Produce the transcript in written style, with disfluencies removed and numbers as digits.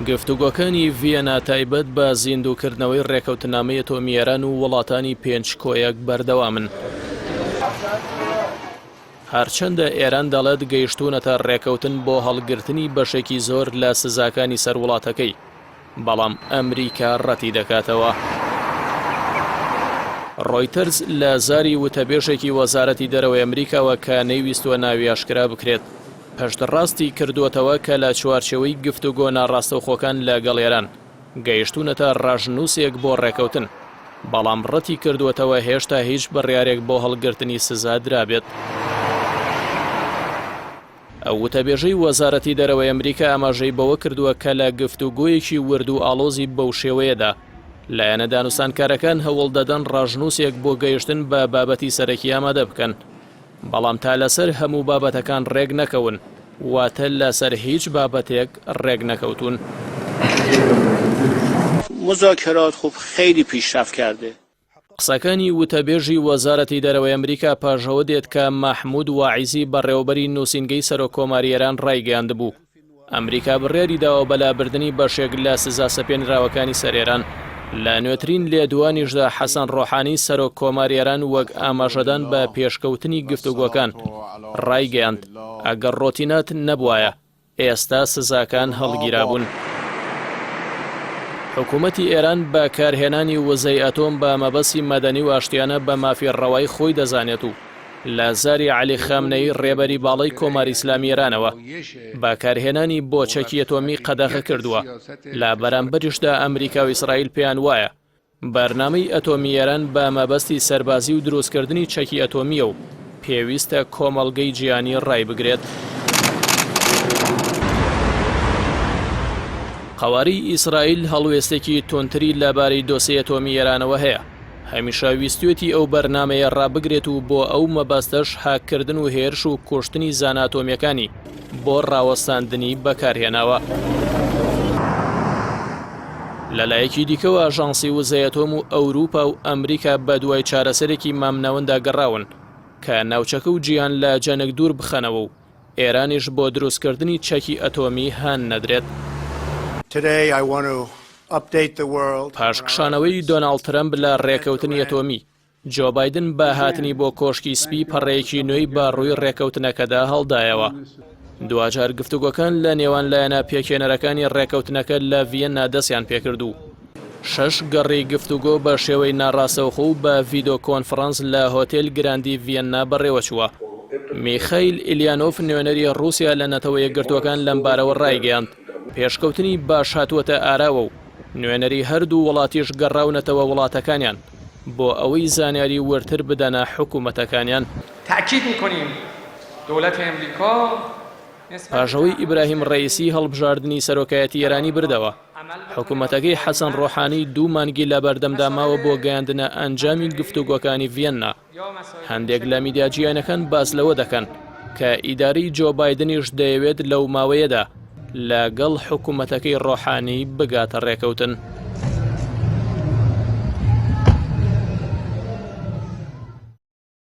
گفتوگۆکانی ڤیەنا تایبەت بە زیندووکردنەوەی ڕێکەوتنامەی ئەتۆمیێران و وڵاتانی پێنج کۆیەک بەردەوامن. هەرچەندە ئێران دەڵێت گەیشتوونەتە ڕێکەوتن بۆ هەڵگرتنی بەشێکی زۆر لە سزاکانی سەروڵاتەکەی، بەڵام ئەمریکا ڕەتی دەکاتەوە. ڕۆیتەرز لە زاری وتەبێژێکی وەزارەتی دەرەوەی ئەمریکاوە کە نەیویستوە ناوی ئاشکرا بکرێت پشتڕاستی کردووەتەوە کە لە چوارچێوەی گفتوگۆ ناڕاستەوخۆکان لەگەڵ ئێران گەیشتوونەتە ڕژنووسێک بۆ ڕێکەوتن، بەڵام ڕەتی کردووەتەوە هێشتا هیچ بڕیارێک بۆ هەڵگرتنی سزا درابێت. ئەو وتەبێژەی وەزارەتی دەرەوەی ئەمریکا ئاماژەی بەوە کردووە کە لە گفتوگۆیەکی ورد و ئاڵۆزی بەو شێوەیەدا لایەنە دانووسانکارەکان هەوڵ دەدەن ڕژنووسێک بۆ گەیشتن بە بابەتی سەرەکی ئامادە بکەن، بەڵام تا لەسەر هەموو بابەتەکان ڕێک نەکەون، واتە لەسەر هیچ بابەتێک ڕێک نەکەوتون. مذاکرات خب خیلی پیشرفت کرده. قسەکانی وتەبێژی وەزارەتی دەرەوەی ئەمریکا پاژەوە دێت کە مەحموود واعیزی بەڕێوەبەری نووسینگەی سەرۆکۆماری ئێران ڕایگەیاندبوو ئەمریکا بڕیاری داوە بەلابردنی بەشێک لە سزا سەپێنراوەکانی سەر ئێران. لە نوێترین لێدوانیشدا حەسەن ڕۆحانی سەرۆکۆماری ئێران وەک ئاماژەدان بە پێشکەوتنی گفتوگۆکان ڕایگەیاند ئەگەر ڕۆتینات نەبوایە ئێستا سزاکان هەڵگیرابوون. حکوومەتی ئێران بە کارهێنانی وزەی ئەتۆم بە مەبەستی مەدەنی و ئاشتیانە بە مافیڕەوای خۆی دەزانێت و لە زاری عەلی خامنەئی ڕێبەری باڵای کۆماری ئیسلامی ئێرانەوە بە کارهێنانی بۆچەکی ئەتۆمی قەدەغە کردووە. لە بەرامبەریشدا ئەمریکا و ئیسرائیل پێیان وایە بەرنامەی ئەتۆمی ئێران بە مەبەستی سەربازی و دروستکردنی چەکی ئەتۆمیە و پێویستە کۆمەڵگەی جیهانی ڕای بگرێت. قەواری ئیسرائیل هەڵوێستێکی تۆنتری لەبارەی دۆسەی ئەتۆمی ئێرانەوە هەیە. هەمیشە ویستوێتی ئەو بەرنامەیە ڕابگرێت و بۆ ئەو مەبەستەش هاکردن و هێرش و کوشتنی زانە ئەتۆمیەکانی بۆ ڕاوەستاندنی بەکارهێناوە. لەلایەکی دیکەوە ئاژانسی وزەی ئەتۆم و ئەوروپا و ئەمریکا بە دوای چارەسەرێکی مامنەوەندا گەڕاون کە ناوچەکە و جیهان لە جەنگ دوور بخەنەوە و ئێرانیش بۆ دروستکردنی چەکی ئەتۆمی هان نەدرێت. پاشکشانەوەی دۆناڵد ترەمپ لە ڕێکەوتنی ئەتۆمی، جۆ بایدن بە هاتنی بۆ کۆشکی سپی پەڕەیەکی نوێی بە ڕووی ڕێکەوتنەکەدا هەڵدایەوە. دوجار گفتوگۆکان لە نێوان لایەنە پێکێنەرەکانی ڕێکەوتنەکە لە ڤیەنا دەستیان پێکردو. 6 گەڕی گفتوگۆ بە شێوەی ناڕاستەوخۆ و بە ڤیدۆ کۆنفرانس لە هۆتێل گراندی ڤیەنا بەڕێوەچووە. میخائیل ئیلیانۆف نوێنەری رووسیا لە نەتەوە یەکگرتوەکان لەم بارەوە ڕایگەیاند پێشکەوتنی باش هاتووەتە ئاراوە و نوێنەری هەردوو وڵاتیش گەڕاونەتەوە وڵاتەکانیان بۆ ئەوەی زانیاری وەرتر بدەنە حکوومەتەکانیان. تاکید می‌کنیم دەوڵەتی ئەمریکا پاژەوەی ئیبراهیم ڕەئیسی هەڵبژاردننی سەرۆکایەتی ئێرانی بردەوە. حکوومەتەکەی حەسەن ڕۆحانی 2 مانگی لە بەردەمداماوە بۆ گەیاندنە ئەنجامی گفتوگۆکانی ڤیەنا. هەندێک لە میدیا جیهانیەکان باس لەوە دەکەن کە ئیدارەی جۆ بایدنیش دەیەوێت لەو ماوەیەدا لەگەڵ حکوومەتەکەی ڕۆحانی بگاتە ڕێکەوتن.